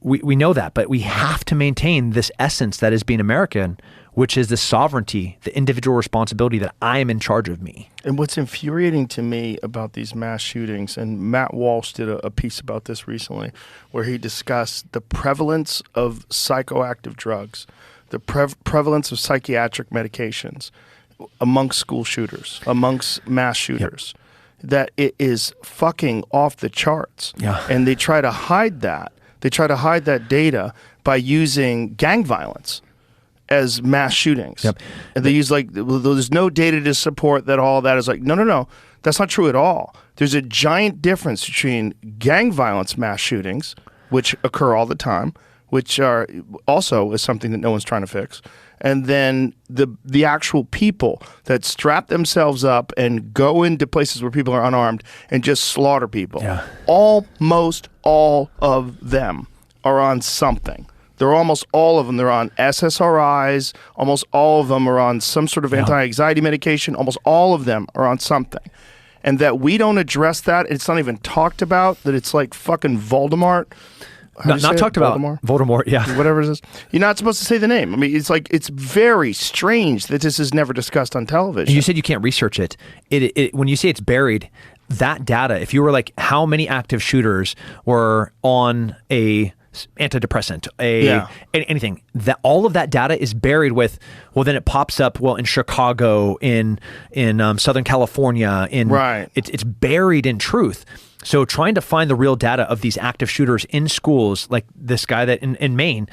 we know that, but we have to maintain this essence that is being American, which is the sovereignty, the individual responsibility that I am in charge of me. And what's infuriating to me about these mass shootings, and Matt Walsh did a piece about this recently, where he discussed the prevalence of psychoactive drugs, the prevalence of psychiatric medications amongst school shooters, amongst mass shooters, that it is fucking off the charts. Yeah. And they try to hide that. They try to hide that data by using gang violence as mass shootings. Yep. And they use like, well, there's no data to support that all that is like, no, that's not true at all. There's a giant difference between gang violence mass shootings, which occur all the time, which are also is something that no one's trying to fix, and then the actual people that strap themselves up and go into places where people are unarmed and just slaughter people. Yeah. Almost all of them are on something. They're almost all of them. They're on SSRIs. Almost all of them are on some sort of anti-anxiety medication. Almost all of them are on something. And that we don't address that, it's not even talked about, that it's like fucking Voldemort. Not talked about. Voldemort, yeah. Whatever it is. You're not supposed to say the name. I mean, it's like, it's very strange that this is never discussed on television. And you said you can't research it. When you say it's buried, that data, if you were like, how many active shooters were on a antidepressant, anything, that all of that data is buried with, well, then it pops up, well, in Chicago, in Southern California, it's buried in truth. So trying to find the real data of these active shooters in schools, like this guy that in Maine,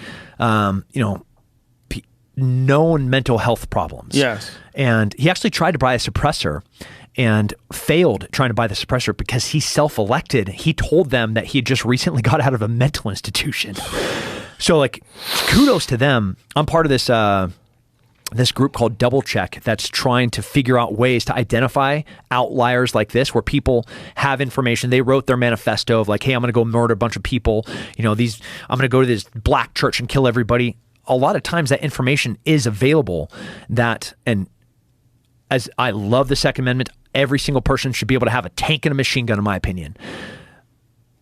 known mental health problems. Yes. And he actually tried to buy a suppressor and failed trying to buy the suppressor because he self-elected. He told them that he had just recently got out of a mental institution. So like, kudos to them. I'm part of this group called Double Check that's trying to figure out ways to identify outliers like this, where people have information. They wrote their manifesto of like, hey, I'm going to go murder a bunch of people. I'm going to go to this black church and kill everybody. A lot of times that information is available, and as I love the Second Amendment, every single person should be able to have a tank and a machine gun, in my opinion.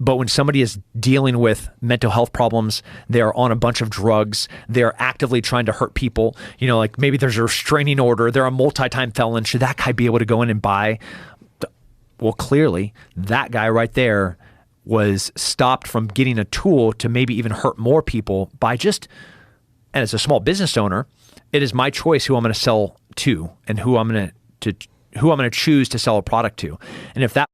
But when somebody is dealing with mental health problems, they're on a bunch of drugs, they're actively trying to hurt people, like maybe there's a restraining order, they're a multi-time felon, should that guy be able to go in and buy? Well, clearly, that guy right there was stopped from getting a tool to maybe even hurt more people by and as a small business owner, it is my choice who I'm going to sell to and who I'm going to choose to sell a product to. And if that